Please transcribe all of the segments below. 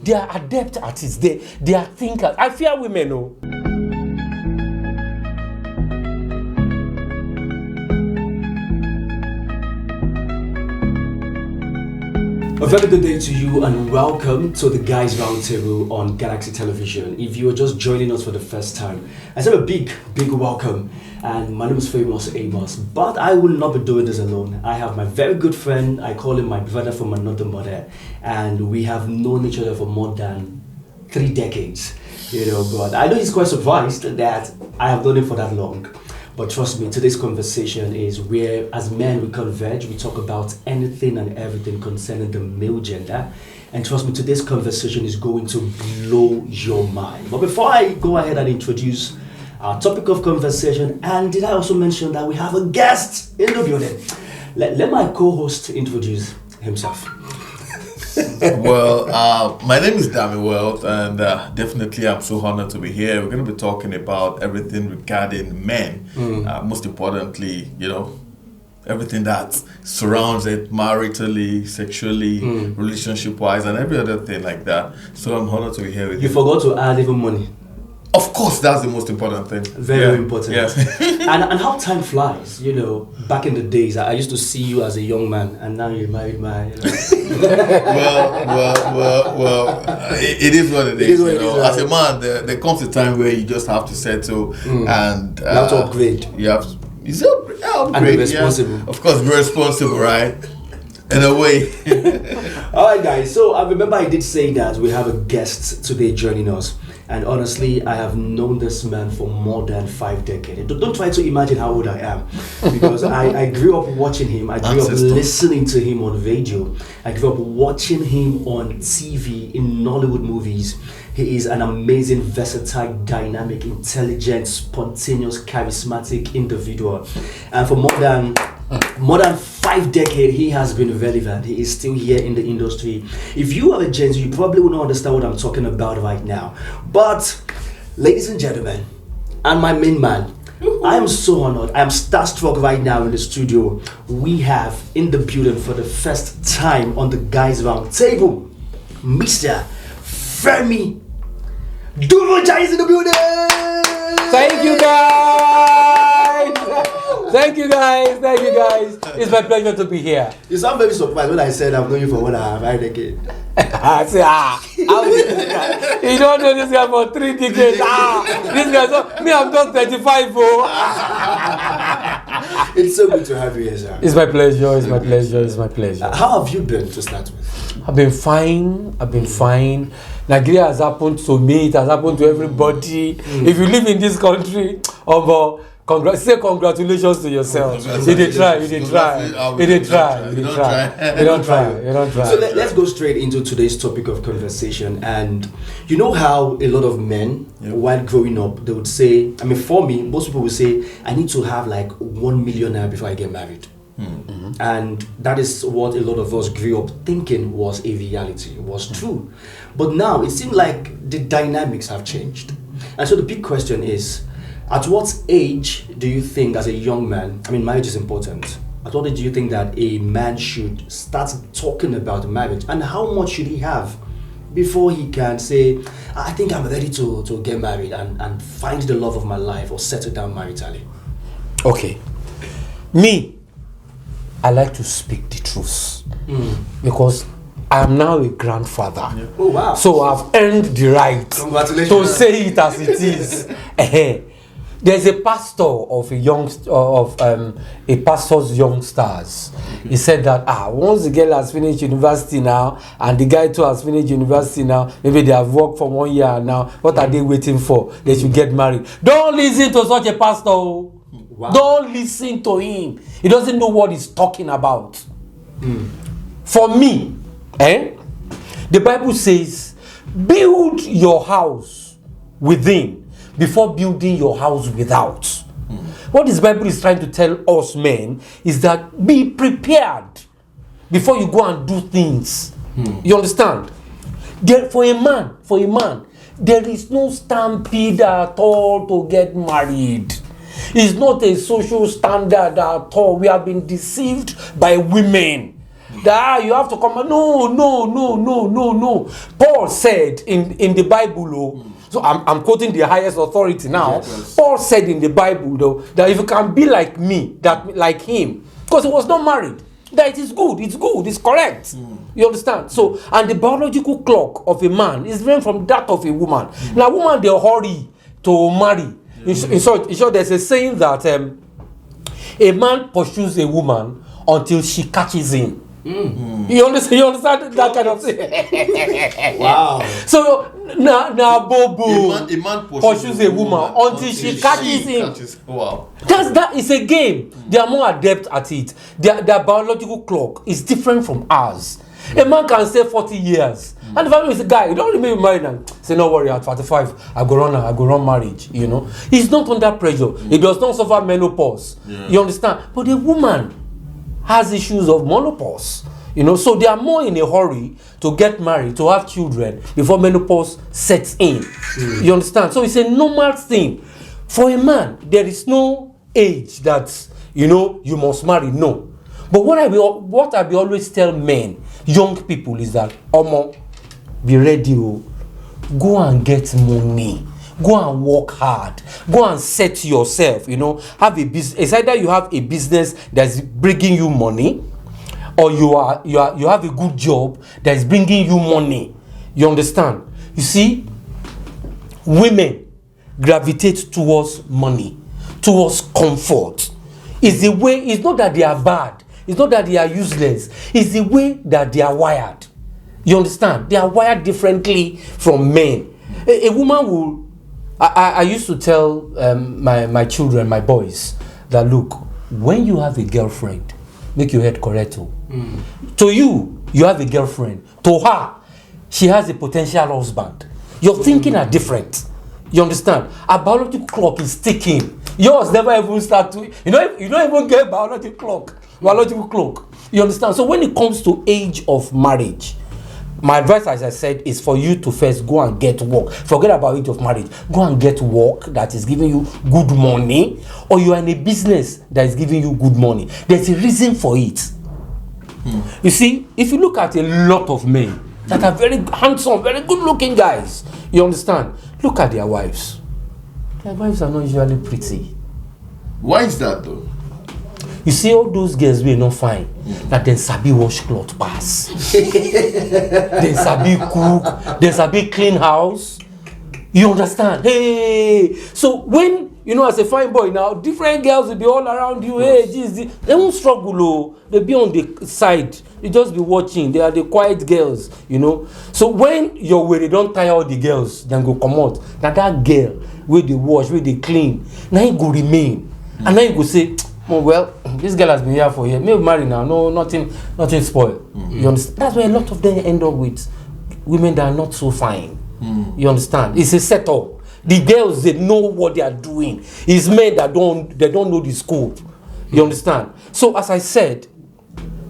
They are adept at it. They are thinkers. I fear women, oh. A very good day to you and welcome to the Guys Roundtable on Galaxy Television. If you are just joining us for the first time, I say a big welcome. And my name is Femi Durojaiye, but I will not be doing this alone. I have my very good friend, I call him my brother from another mother, and we have known each other for more than 3 decades. But I know he's quite surprised that I have known him for that long. But trust me, today's conversation is where, as men, we converge. We talk about anything and everything concerning the male gender. And trust me, today's conversation is going to blow your mind. But before I go ahead and introduce our topic of conversation, and did I also mention that we have a guest in the building? Let my co-host introduce himself. Well, my name is Dami Wealth, and definitely I'm so honored to be here. We're going to be talking about everything regarding men. Most importantly, everything that surrounds it, maritally, sexually, relationship-wise, and every other thing like that. So I'm honored to be here with you. You forgot to add even money. Of course, that's the most important thing. Very important. Yes. and how time flies, back in the days, I used to see you as a young man, and now you're married man. Well, it is what it is. As a man, there comes a time where you just have to settle and you have to upgrade. You have to, upgrade. And be responsible. Yeah. Of course, be responsible, right? In a way. Alright guys, so I remember I did say that we have a guest today joining us, and honestly I have known this man for more than 5 decades. Don't try to imagine how old I am, because I grew up watching him, I grew up listening to him on radio, I grew up watching him on TV in Nollywood movies. He is an amazing, versatile, dynamic, intelligent, spontaneous, charismatic individual, and for more than 5 decades, he has been relevant. He is still here in the industry. If you are a Gen Z, you probably will not understand what I'm talking about right now. But, ladies and gentlemen, and my main man, I am so honored. I am starstruck right now in the studio. We have in the building for the first time on the Guys Roundtable, Mr. Femi Durojaiye is in the building. Thank you, guys. Thank you, guys. It's my pleasure to be here. You sound very surprised when I said I've known you for 1.5 decades. I say, you don't know this guy for 3 decades. This guy, I'm just 35. It's so good to have you here, sir. It's my pleasure. How have you been to start with? I've been fine. Nigeria has happened to me. It has happened to everybody. If you live in this country, say congratulations to yourself. You did try. So let's go straight into today's topic of conversation. And you know how a lot of men, while growing up, they would say, for me, most people would say, I need to have like 1 million naira before I get married. Mm-hmm. And that is what a lot of us grew up thinking was a reality, was true. But now it seems like the dynamics have changed. And so the big question is, at what age do you think, as a young man, marriage is important. At what age do you think that a man should start talking about marriage? And how much should he have before he can say, I think I'm ready to get married and find the love of my life or settle down maritally? Okay. Me, I like to speak the truth. Because I'm now a grandfather. Yeah. Oh, wow. So I've earned the right to say it as it is. There's a pastor of a pastor's young stars. He said that once the girl has finished university now and the guy too has finished university now, maybe they have worked for 1 year now, what are they waiting for? They should get married. Don't listen to such a pastor. Wow. Don't listen to him. He doesn't know what he's talking about. For me, the Bible says, build your house within before building your house without. What this Bible is trying to tell us men is that be prepared before you go and do things. You understand? For a man, there is no stampede at all to get married. It's not a social standard at all. We have been deceived by women. that you have to come. No. Paul said in the Bible, so I'm quoting the highest authority now. Yes. Paul said in the Bible, though, that if you can be like me, that like him, because he was not married, that it is good, it's correct. You understand? So, and the biological clock of a man is different from that of a woman. Now, woman, they hurry to marry. In short, there's a saying that a man pursues a woman until she catches him. You understand that kind of thing? Wow. So now Bobo A man pursues a woman until she catches him. Wow. That is a game. They are more adept at it. Their biological clock is different from ours. A man can stay 40 years. And the family is a guy, you don't remain married and say, no worry, at 45, I go run marriage, you know. He's not under pressure. He does not suffer menopause. Yeah. You understand? But the woman has issues of menopause. You know, so they are more in a hurry to get married, to have children before menopause sets in. You understand? So it's a normal thing. For a man, there is no age that, you know, you must marry. No. But what I will always tell men, young people, is that, be ready, go and get money. Go and work hard. Go and set yourself, you know, have a business. It's either you have a business that's bringing you money, or you have a good job that is bringing you money. You understand? You see, women gravitate towards money, towards comfort. It's the way, it's not that they are bad, it's not that they are useless, it's the way that they are wired. You understand? They are wired differently from men. A woman will, I used to tell my children, my boys, that look, when you have a girlfriend, make your head correct. To you have a girlfriend. To her, she has a potential husband. Your thinking are different. You understand? A biological clock is ticking. Yours never even start to, you don't even get biological clock. You understand? So when it comes to age of marriage, my advice, as I said, is for you to first go and get work. Forget about age of marriage. Go and get work that is giving you good money, or you are in a business that is giving you good money. There's a reason for it. You see, if you look at a lot of men that are very handsome, very good-looking guys, you understand? Look at their wives. Their wives are not usually pretty. Why is that though? You see, all those girls will not fine. That they sabi wash cloth pass. They sabi cook. They sabi clean house. You understand? Hey, so when, you know, as a fine boy now, different girls will be all around you. Hey, this. They won't struggle. Oh. They'll be on the side. You just be watching. They are the quiet girls, you know. So when you're where they don't tire all the girls, then go come out. Now that girl, where they wash, where they clean, now you go remain. And now you go say, oh, well, this girl has been here for years. Maybe marry now. No, nothing spoiled. You understand? That's why a lot of them end up with women that are not so fine. You understand? It's a setup. The girls, they know what they are doing. It's men that don't know the scope. You understand? So as I said,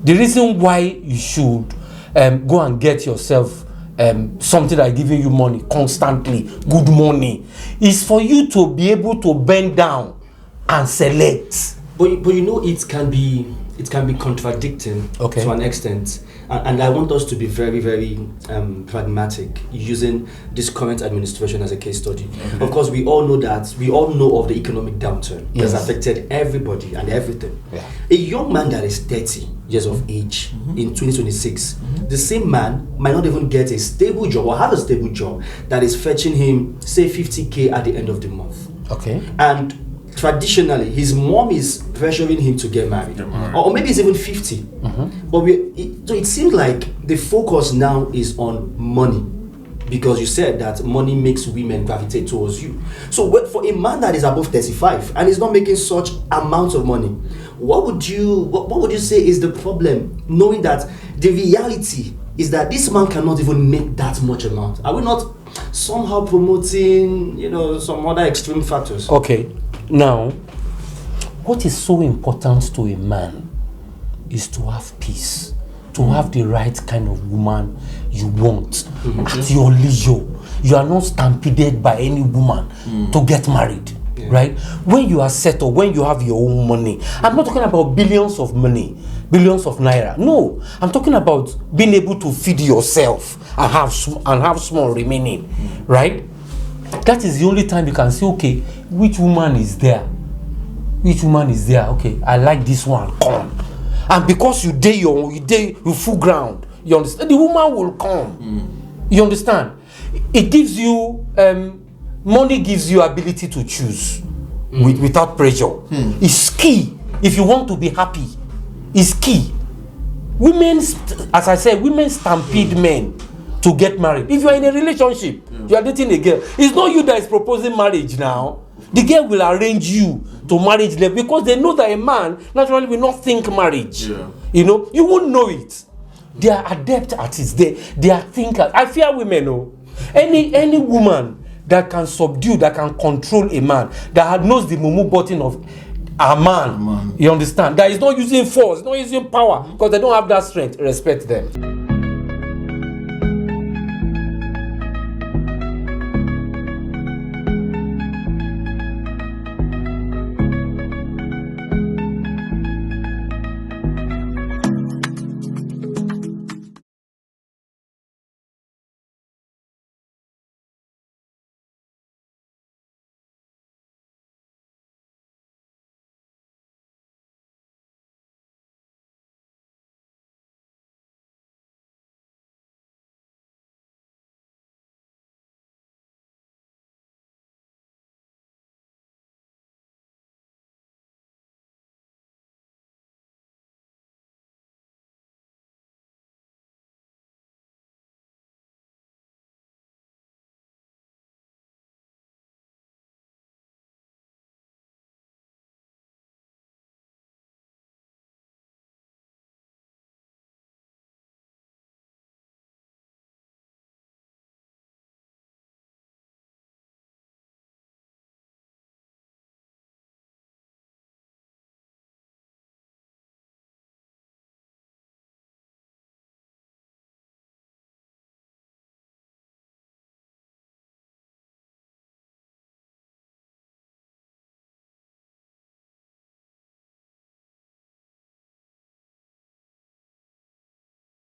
the reason why you should go and get yourself something that is giving you money constantly, good money, is for you to be able to bend down and select. But you know, it can be contradicting to an extent, and I want us to be very, very pragmatic, using this current administration as a case study. Of course, we all know of the economic downturn that's affected everybody and everything. A young man that is 30 years of age in 2026, the same man might not even get a stable job or have a stable job that is fetching him, say, 50K at the end of the month. And traditionally, his mom is pressuring him to get married. Or maybe it's even 50. But so it seems like the focus now is on money, because you said that money makes women gravitate towards you. So for a man that is above 35 and is not making such amounts of money, what would you say is the problem, knowing that the reality is that this man cannot even make that much amount? Are we not somehow promoting, some other extreme factors? Okay. Now, what is so important to a man is to have peace, to have the right kind of woman you want at your leisure. You are not stampeded by any woman to get married, right? When you are settled, when you have your own money, I'm not talking about billions of money. billions of naira. No, I'm talking about being able to feed yourself and have small remaining, right? That is the only time you can say, okay, which woman is there? Which woman is there? Okay, I like this one. Come, and because you full ground, you understand. The woman will come. You understand? It gives you money gives you ability to choose without pressure. It's key if you want to be happy. It's key. Women, as I said, women stampede men to get married. If you are in a relationship, you are dating a girl. It's not you that is proposing marriage now. The girl will arrange you to marriage level because they know that a man naturally will not think marriage. You know, you won't know it. They are adept at it. They are thinkers. I fear women. Oh, any woman that can subdue, that can control a man, that knows the mumu button of a man. You understand? That is not using force, not using power, because they don't have that strength. Respect them.